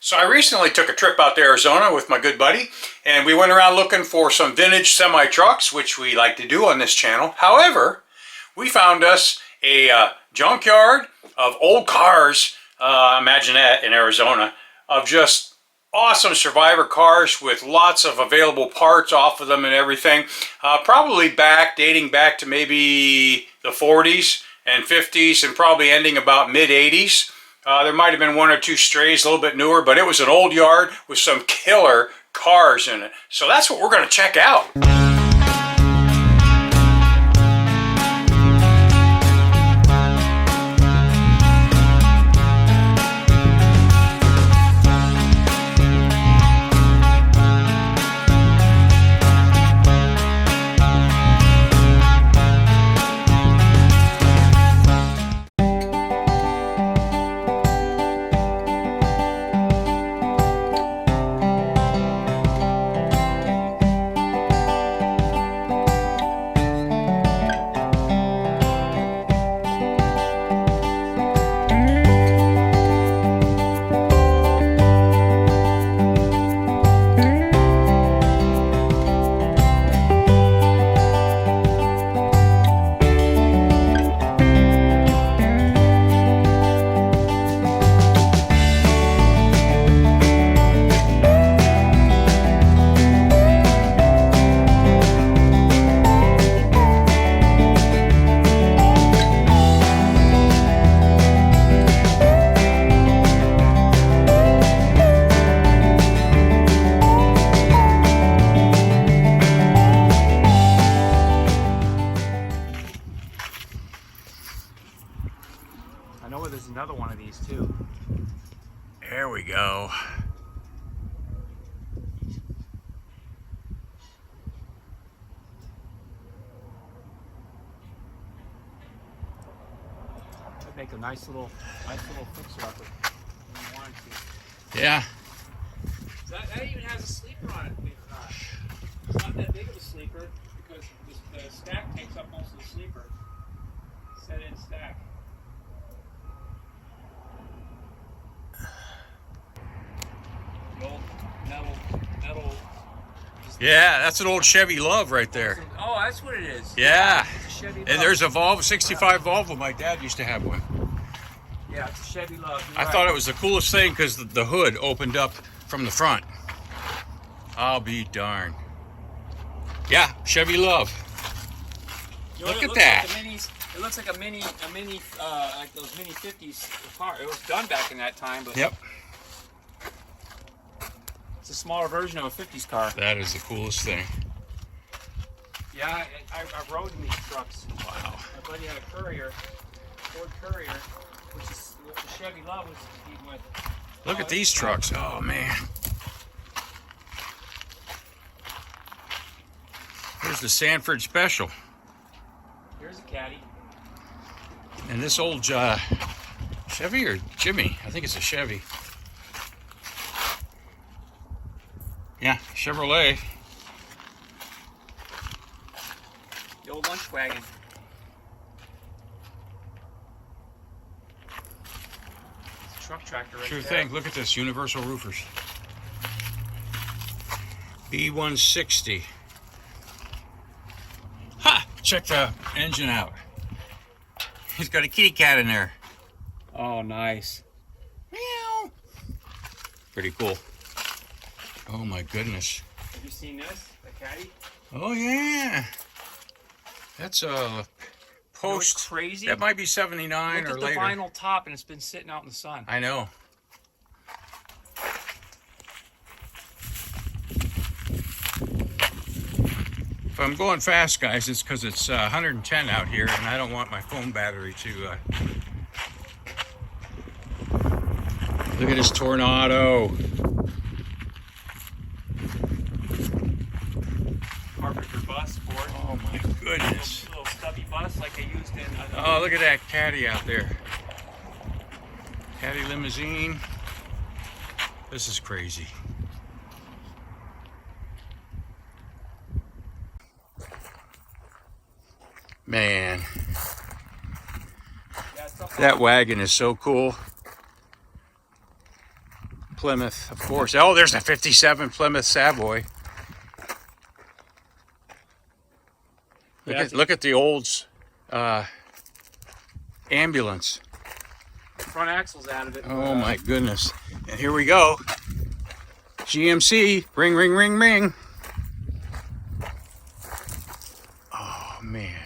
So I recently took a trip out to Arizona with my good buddy, and we went around looking for some vintage semi-trucks, which we like to do on this channel. However, we found us a junkyard of old cars, imagine that in Arizona, of just awesome survivor cars with lots of available parts off of them and everything. Probably dating back to maybe the 40s and 50s and probably ending about mid-80s. There might have been one or two strays, a little bit newer, but it was an old yard with some killer cars in it. So that's what we're going to check out. I know there's another one of these too. There we go. That'd make a nice little fixer upper when you wanted to. Yeah. That even has a sleeper on it, believe it or not. It's not that big of a sleeper because the stack takes up most of the sleeper. Set in stack. The old metal. Yeah, that's an old Chevy Love right there. Oh, that's what it is. Yeah. It's a Chevy Love. And there's a Volvo, 65 Volvo. My dad used to have one. Yeah, it's a Chevy Love. I thought it was the coolest thing because the hood opened up from the front. I'll be darned. Yeah, Chevy Love. You know, Look at that. Like it looks like a mini, like those mini 50s car. It was done back in that time, but Yep. it's a smaller version of a 50s car. That is the coolest thing. Yeah, I rode in these trucks. Wow. My buddy had a Courier, Ford Courier, which is what the Chevy Love was competing with. Look at these trucks. Oh, man. Here's the Sanford Special. Here's a Caddy. And this old Chevy or Jimmy? I think it's a Chevy. Yeah, Chevrolet. The old lunch wagon. It's a truck tractor right Sure there. thing. Look at this. Universal Roofers. B160. Ha! Check the engine out. He's got a kitty cat in there. Oh, nice. Meow. Pretty cool. Oh my goodness. Have you seen this? The Caddy? Oh yeah. That's a post. You know what's crazy? That might be 79 Look or at the later. vinyl top, and it's been sitting out in the sun. I know. If I'm going fast, guys, it's because it's 110 out here, and I don't want my phone battery to... Look at this Tornado. Carpenter bus, Ford. Oh my goodness. Little stubby bus like they used in... Oh, look at that Caddy out there. Caddy limousine. This is crazy. Man, that wagon is so cool. Plymouth, of course. Oh, there's a 57 Plymouth Savoy. Look at the old ambulance. Front axle's out of it. Oh my goodness. And here we go. GMC, ring, ring, ring, ring. Oh man.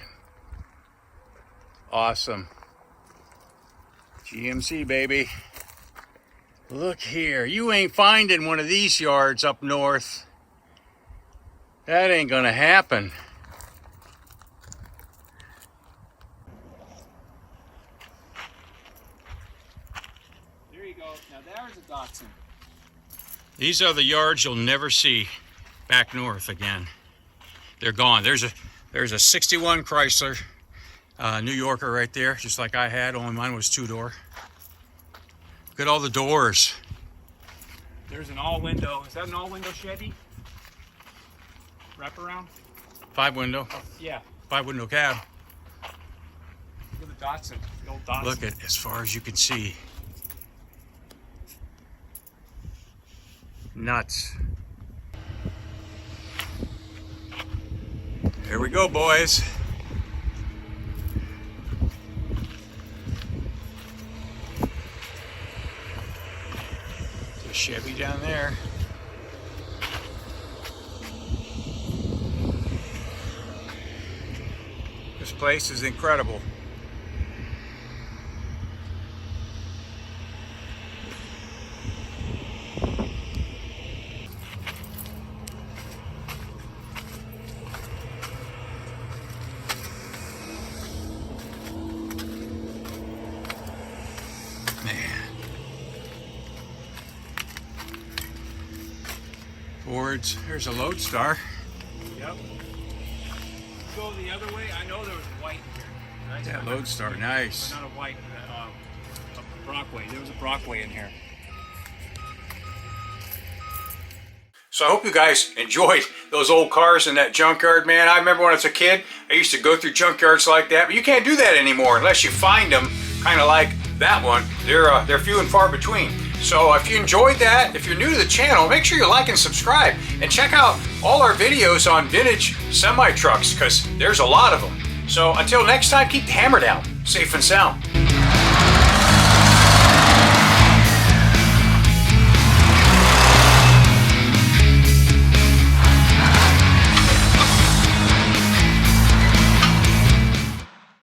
Awesome. GMC, baby. Look here. You ain't finding one of these yards up north. That ain't gonna happen. There you go. Now there's a Datsun. These are the yards you'll never see back north again. They're gone. There's a 61 Chrysler New Yorker right there, just like I had, only mine was 2-door. Look at all the doors. There's an all-window. Is that an all-window Chevy? Wraparound? 5-window. Oh, yeah. 5-window cab. Look at the Datsun. The old Datsun. Look at as far as you can see. Nuts. Here we go, boys. There's a Chevy down there. This place is incredible. Fords. There's a Lodestar. Yep. Go the other way. I know there was a white here. Right? Yeah, Lodestar, nice. Not a white, a Brockway. There was a Brockway in here. So I hope you guys enjoyed those old cars in that junkyard, man. I remember when I was a kid, I used to go through junkyards like that, but you can't do that anymore unless you find them, kind of like that one. They're few and far between. So if you enjoyed that, if you're new to the channel, make sure you like and subscribe, and check out all our videos on vintage semi-trucks, because there's a lot of them. So until next time, keep the hammer down, safe and sound.